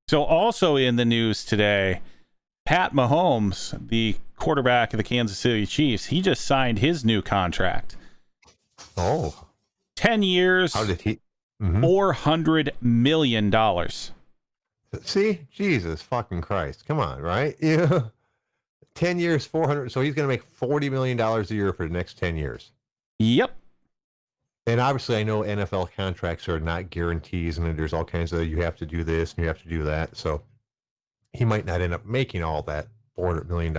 S2: So also in the news today, Pat Mahomes, the quarterback of the Kansas City Chiefs, he just signed his new contract.
S1: Oh.
S2: 10 years.
S1: How did he?
S2: $400 million.
S1: See? Jesus fucking Christ. Come on, right? Yeah. 10 years, 400. So he's going to make $40 million a year for the next 10 years.
S2: Yep.
S1: And obviously, I know NFL contracts are not guarantees, and there's all kinds of, you have to do this and you have to do that. So he might not end up making all that $400 million,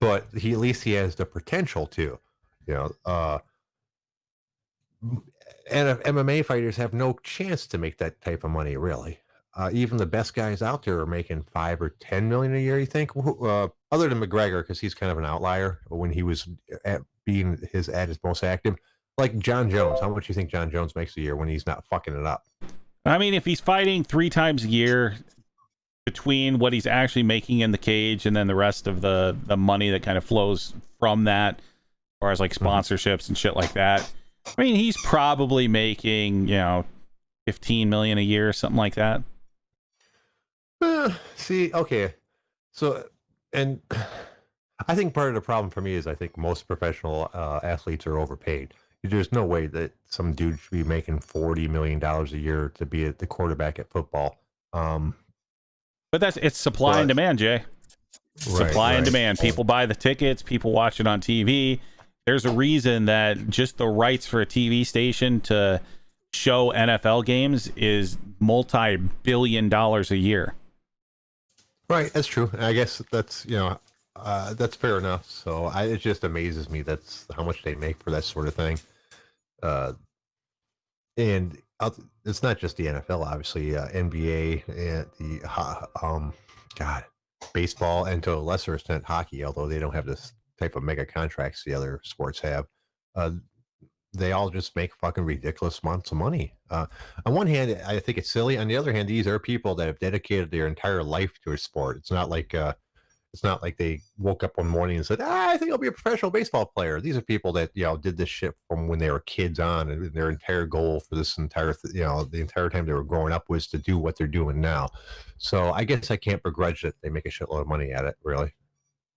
S1: but at least he has the potential to. And MMA fighters have no chance to make that type of money, really. Even the best guys out there are making $5 or $10 million a year. You think, other than McGregor, because he's kind of an outlier when he was at his most active. Like John Jones, how much do you think John Jones makes a year when he's not fucking it up?
S2: I mean, if he's fighting 3 times a year, between what he's actually making in the cage and then the rest of the money that kind of flows from that, as far as like sponsorships and shit like that, I mean, he's probably making, $15 million a year, something like that.
S1: See, okay. So, and I think part of the problem for me is I think most professional athletes are overpaid. There's no way that some dude should be making $40 million a year to be the quarterback at football.
S2: But it's supply and demand, Jay. Supply and demand. People buy the tickets. People watch it on TV. There's a reason that just the rights for a TV station to show NFL games is multi-billion dollars a year.
S1: Right, that's true. I guess that's that's fair enough. So it just amazes me that's how much they make for that sort of thing. And it's not just the NFL, obviously, NBA and baseball, and to a lesser extent hockey, although they don't have this type of mega contracts the other sports have. they all just make fucking ridiculous amounts of money. On one hand, I think it's silly. On the other hand, these are people that have dedicated their entire life to a sport. It's not like they woke up one morning and said, I think I'll be a professional baseball player. These are people that, did this shit from when they were kids on, and their entire goal for this entire, the entire time they were growing up was to do what they're doing now. So I guess I can't begrudge that they make a shitload of money at it, really.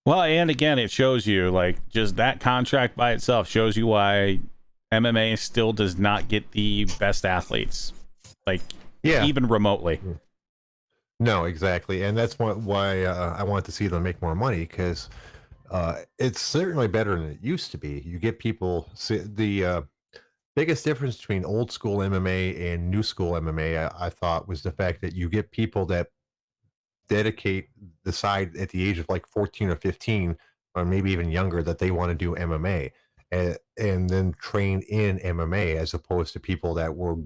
S2: Well, and again, it shows you, like, just that contract by itself shows you why MMA still does not get the best athletes, like, even remotely.
S1: No, exactly, and that's why I want to see them make more money, because it's certainly better than it used to be. You get people. The biggest difference between old school MMA and new school MMA, I thought, was the fact that you get people that decide at the age of like 14 or 15, or maybe even younger, that they want to do MMA, and then train in MMA, as opposed to people that were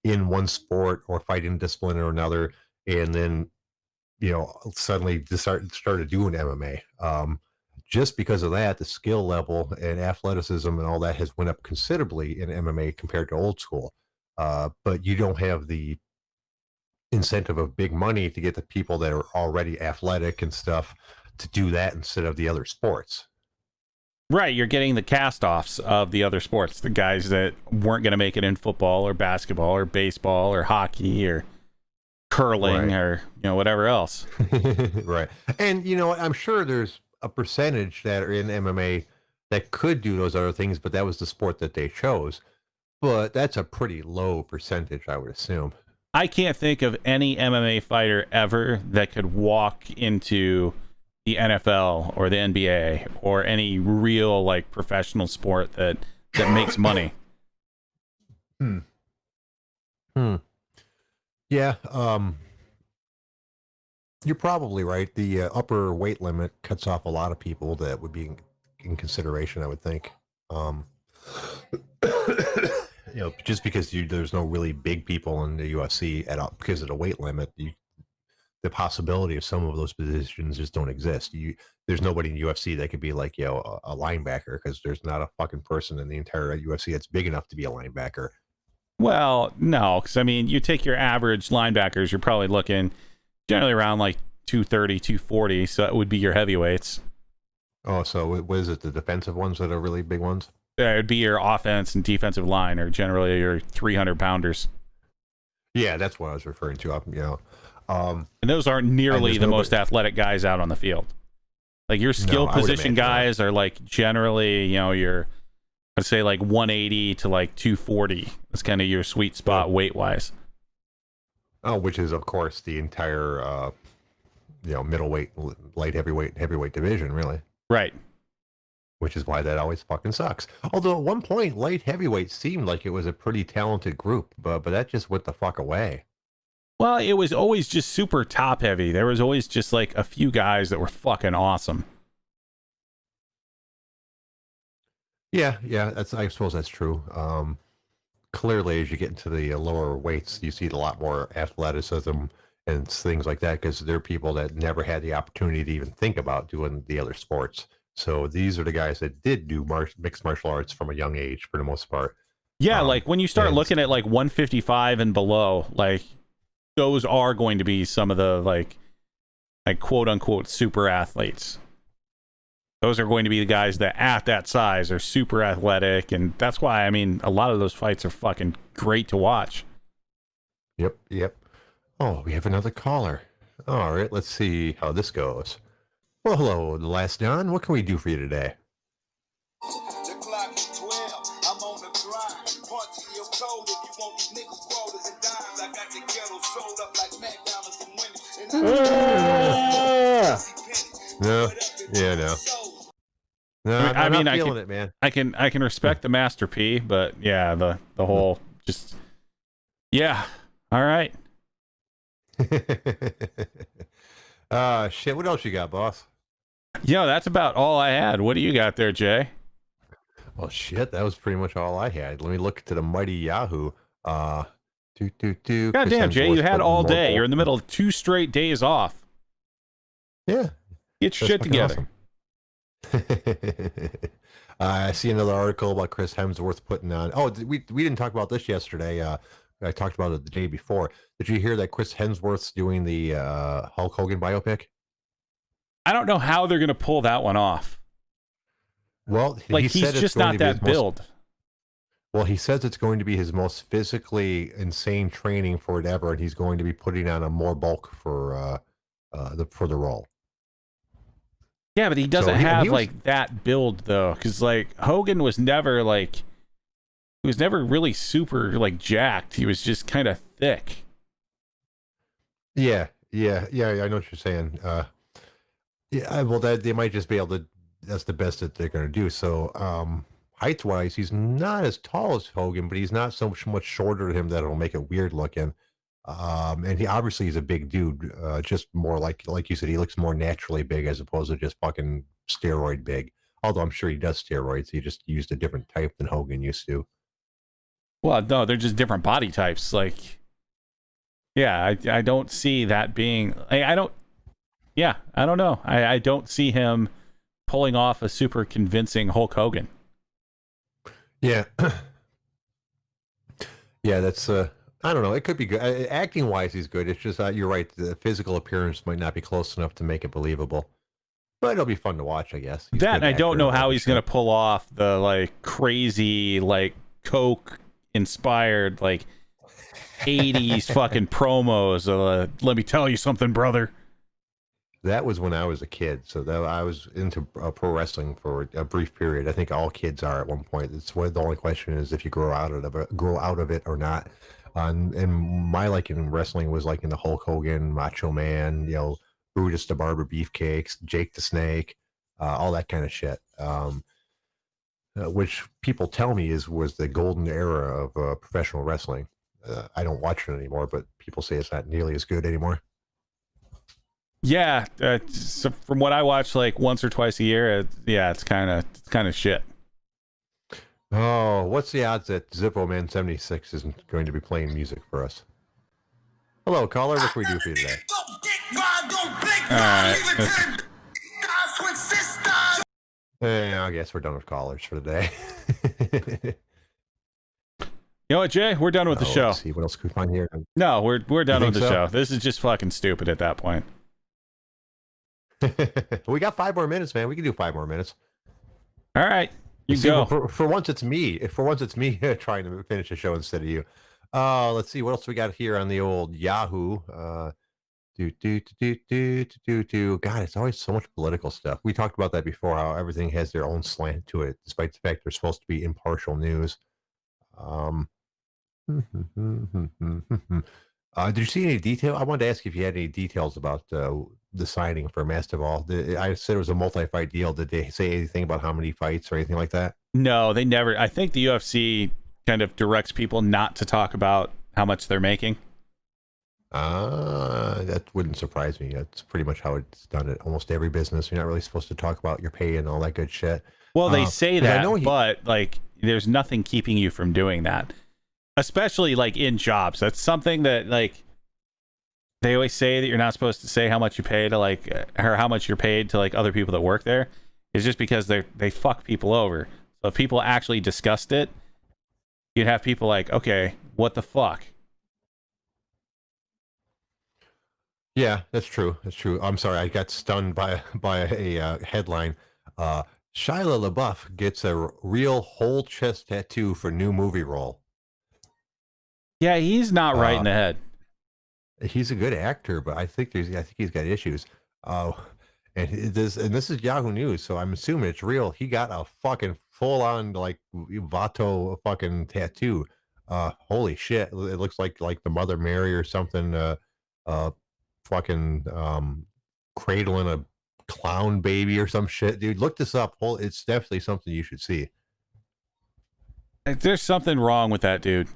S1: in one sport or fighting discipline or another, and then suddenly started doing MMA. Just because of that, the skill level and athleticism and all that has went up considerably in MMA compared to old school. But you don't have the incentive of big money to get the people that are already athletic and stuff to do that instead of the other sports.
S2: Right, you're getting the cast-offs of the other sports, the guys that weren't going to make it in football or basketball or baseball or hockey or curling, right, or whatever else.
S1: Right. And I'm sure there's a percentage that are in MMA that could do those other things, but that was the sport that they chose. But that's a pretty low percentage, I would assume.
S2: I can't think of any MMA fighter ever that could walk into the NFL or the NBA or any real, like, professional sport that makes money.
S1: Yeah, you're probably right. The upper weight limit cuts off a lot of people that would be in consideration, I would think. Just because there's no really big people in the UFC because of the weight limit, the possibility of some of those positions just don't exist. There's nobody in UFC that could be like, a linebacker, because there's not a fucking person in the entire UFC that's big enough to be a linebacker.
S2: Well, no, because, I mean, you take your average linebackers, you're probably looking generally around like 230, 240, so that would be your heavyweights.
S1: Oh, so what is it, the defensive ones that are really big ones?
S2: Yeah, it'd be your offense and defensive line, or generally your 300-pounders.
S1: Yeah, that's what I was referring to.
S2: And those aren't nearly the most athletic guys out on the field. Like, your skill position guys are, like, generally, your, I'd say, like 180 to like 240. That's kind of your sweet spot weight-wise.
S1: Oh, which is, of course, the entire, middleweight, light heavyweight, and heavyweight division, really.
S2: Right.
S1: Which is why that always fucking sucks. Although at one point, light heavyweight seemed like it was a pretty talented group, but that just went the fuck away.
S2: Well, it was always just super top heavy. There was always just like a few guys that were fucking awesome.
S1: Yeah, I suppose that's true. Clearly, as you get into the lower weights, you see a lot more athleticism and things like that, because there are people that never had the opportunity to even think about doing the other sports. So these are the guys that did do mixed martial arts from a young age, for the most part.
S2: Yeah, like when you start looking at like 155 and below, like those are going to be some of the like quote unquote super athletes. Those are going to be the guys that at that size are super athletic, and that's why, I mean, a lot of those fights are fucking great to watch.
S1: Yep. Oh, we have another caller. All right, let's see how this goes. Well, hello, The Last Don. What can we do for you today?
S3: The clock is 12. I'm on the grind. Punch in your code if you want these niggas quotas and dimes. I got the ghetto sold up like McDonald's and women.
S1: No,
S2: I mean,
S1: I'm not feeling it, man.
S2: I can respect the Master P, but yeah, the whole just all right.
S1: Shit. What else you got, boss?
S2: That's about all I had. What do you got there, Jay?
S1: Well, shit, that was pretty much all I had. Let me look to the mighty Yahoo. God
S2: damn, Jay, you had all day. You're in the middle of 2 straight days off.
S1: Yeah.
S2: Get your shit together.
S1: Awesome. I see another article about Chris Hemsworth putting on. Oh, we didn't talk about this yesterday. I talked about it the day before. Did you hear that Chris Hemsworth's doing the Hulk Hogan biopic?
S2: I don't know how they're gonna pull that one off.
S1: Well,
S2: Like he's just not that build.
S1: Well, he says it's going to be his most physically insane training for it ever, and he's going to be putting on a more bulk for the role.
S2: Yeah, but he doesn't
S1: So he
S2: have
S1: was-
S2: like that build though, because like Hogan was never like, he was never really super like jacked. He was just kind of thick.
S1: Yeah. I know what you're saying. Yeah, well, that they might just be able to. That's the best that they're going to do. So, height wise, he's not as tall as Hogan, but he's not so much shorter than him that it'll make it weird looking. And he obviously is a big dude, just more like you said, he looks more naturally big as opposed to just fucking steroid big. Although I'm sure he does steroids, he just used a different type than Hogan used to.
S2: Well, no, they're just different body types. Like, yeah, I don't see that being. I don't. Yeah, I don't know. I don't see him pulling off a super convincing Hulk Hogan.
S1: Yeah, yeah, that's I don't know. It could be good. Acting wise, he's good. It's just you're right. The physical appearance might not be close enough to make it believable, but it'll be fun to watch, I guess. He's a
S2: That
S1: good
S2: and I don't
S1: actor,
S2: know how
S1: I'm
S2: he's
S1: sure.
S2: gonna pull off the like crazy like Coke inspired like 80s fucking promos. Let me tell you something, brother.
S1: That was when I was a kid, so that I was into pro wrestling for a brief period. I think all kids are at one point. It's the only question is if you grow out of it or not. And my liking in wrestling was like in the Hulk Hogan, Macho Man, Brutus the Barber Beefcakes, Jake the Snake, all that kind of shit. Which people tell me was the golden era of professional wrestling. I don't watch it anymore, but people say it's not nearly as good anymore.
S2: Yeah, so from what I watch like once or twice a year, it's kind of shit.
S1: Oh, what's the odds that Zippo Man 76 isn't going to be playing music for us? Hello, caller. What can we do for you today? I guess we're done with callers for the day.
S2: You know what, Jay? We're done with the show.
S1: Let's see what else can we find here.
S2: No, we're done
S1: You
S2: with the
S1: think so?
S2: show. This is just fucking stupid at that point.
S1: We got 5 more minutes, man. We can do 5 more minutes.
S2: All right, you
S1: See,
S2: go.
S1: For once, it's me. For once, it's me trying to finish the show instead of you. Let's see what else we got here on the old Yahoo. God, it's always so much political stuff. We talked about that before. How everything has their own slant to it, despite the fact they're supposed to be impartial news. Did you see any detail? I wanted to ask if you had any details about the signing for Masvidal. I said it was a multi-fight deal. Did they say anything about how many fights or anything like that?
S2: No, they never. I think the UFC kind of directs people not to talk about how much they're making.
S1: That wouldn't surprise me. That's pretty much how it's done at almost every business. You're not really supposed to talk about your pay and all that good shit.
S2: Well, they say
S1: 'cause I
S2: that,
S1: know
S2: but like, there's nothing keeping you from doing that. Especially like in jobs. That's something that like they always say that you're not supposed to say how much you pay to like or how much you're paid to like other people that work there. Is just because they fuck people over. So if people actually discussed it, you'd have people like, okay, what the fuck?
S1: Yeah, that's true. That's true. I'm sorry, I got stunned by a headline. Shia LaBeouf gets a real whole chest tattoo for new movie role.
S2: Yeah, he's not right in the head.
S1: He's a good actor, but I think he's got issues. And this is Yahoo News, so I'm assuming it's real. He got a fucking full on like Vato fucking tattoo. Holy shit! It looks like the Mother Mary or something. Fucking cradling a clown baby or some shit, dude. Look this up. It's definitely something you should see.
S2: There's something wrong with that dude.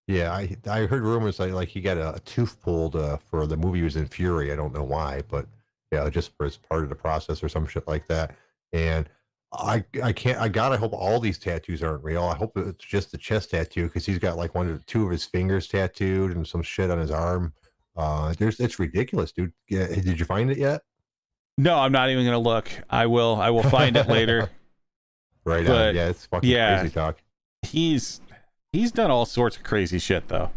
S1: Yeah, I heard rumors like he got a tooth pulled for the movie he was in Fury. I don't know why, but yeah, just for as part of the process or some shit like that. And I hope all these tattoos aren't real. I hope it's just the chest tattoo because he's got like two of his fingers tattooed and some shit on his arm. It's ridiculous, dude. Yeah, did you find it yet?
S2: No, I'm not even gonna look. I will find it later.
S1: Right
S2: But,
S1: on. Yeah, it's fucking
S2: yeah.
S1: crazy talk.
S2: He's done all sorts of crazy shit though.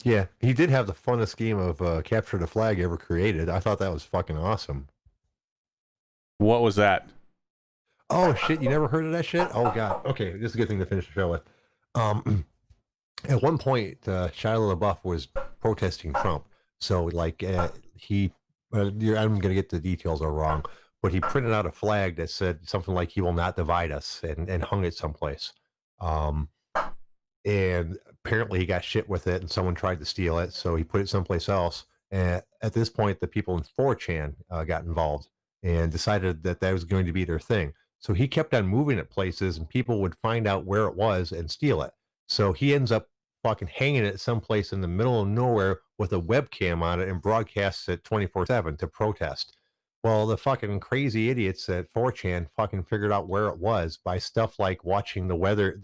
S1: Yeah, he did have the funnest game of capture the flag ever created. I thought that was fucking awesome.
S2: What was that?
S1: Oh shit, you never heard of that shit? Oh god. Okay, this is a good thing to finish the show with. At one point, Shia LaBeouf was protesting Trump. So like I'm gonna get the details all wrong, but he printed out a flag that said something like "He will not divide us" and hung it someplace. And apparently he got shit with it, and someone tried to steal it, so he put it someplace else. And at this point, the people in 4chan got involved and decided that that was going to be their thing. So he kept on moving it places, and people would find out where it was and steal it. So he ends up fucking hanging it someplace in the middle of nowhere with a webcam on it and broadcasts it 24/7 to protest. Well, the fucking crazy idiots at 4chan fucking figured out where it was by stuff like watching the weather,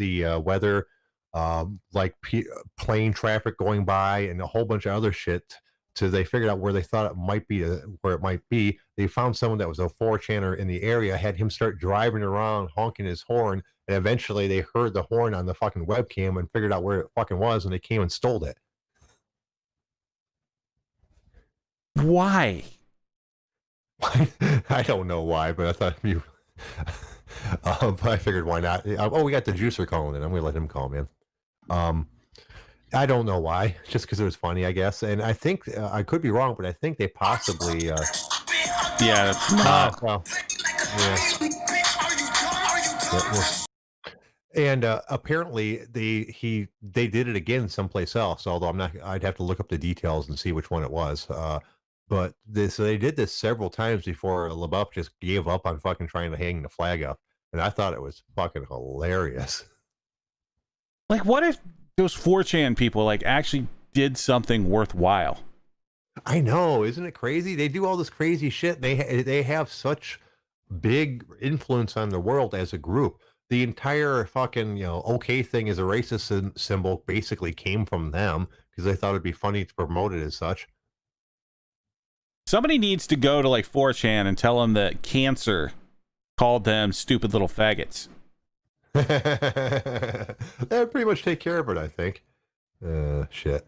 S1: plane traffic going by and a whole bunch of other shit. So they figured out where they thought it might be, where it might be. They found someone that was a 4chaner in the area, had him start driving around, honking his horn, and eventually they heard the horn on the fucking webcam and figured out where it fucking was, and they came and stole it.
S2: Why?
S1: I don't know why, but I thought you. But I figured why not? We got the juicer calling in. I'm gonna let him call in. I don't know why, just because it was funny, I guess. And I think I could be wrong, but I think they possibly.
S2: Yeah, that's not.
S1: Well, yeah. And apparently they did it again someplace else. Although I'd have to look up the details and see which one it was. But so they did this several times before LaBeouf just gave up on fucking trying to hang the flag up, and I thought it was fucking hilarious.
S2: Like, what if those 4chan people like actually did something worthwhile?
S1: I know, isn't it crazy? They do all this crazy shit. They have such big influence on the world as a group. The entire fucking OK thing as a racist symbol basically came from them because they thought it'd be funny to promote it as such.
S2: Somebody needs to go to like 4chan and tell them that cancer called them stupid little faggots.
S1: That would pretty much take care of it, I think. Shit.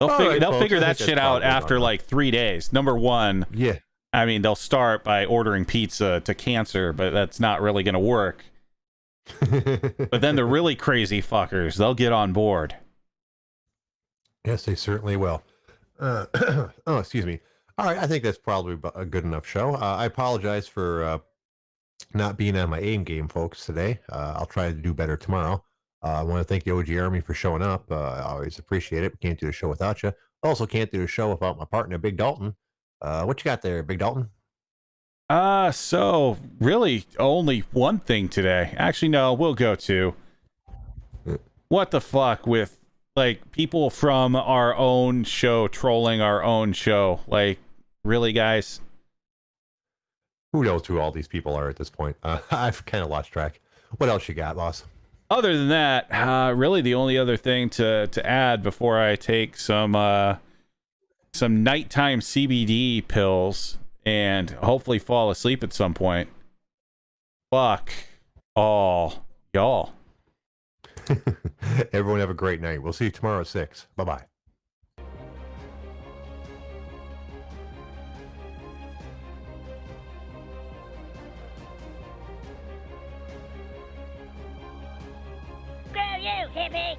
S2: They'll figure that shit out after like 3 days. Number one,
S1: yeah.
S2: I mean, they'll start by ordering pizza to cancer, but that's not really going to work. But then the really crazy fuckers, they'll get on board.
S1: Yes, they certainly will. Oh, excuse me. All right, I think that's probably a good enough show. I apologize for not being on my aim game, folks, today. I'll try to do better tomorrow. I want to thank the OG Army for showing up. I always appreciate it. We can't do the show without you. Also can't do the show without my partner, Big Dalton. What you got there, Big Dalton?
S2: So really only one thing today. Actually, no, we'll go to what the fuck with like people from our own show trolling our own show. Like, really, guys?
S1: Who knows who all these people are at this point? I've kind of lost track. What else you got, boss?
S2: Other than that, really the only other thing to add before I take some nighttime CBD pills and hopefully fall asleep at some point. Fuck all y'all.
S1: Everyone have a great night. We'll see you tomorrow at 6. Bye-bye.
S5: Screw you, hippie!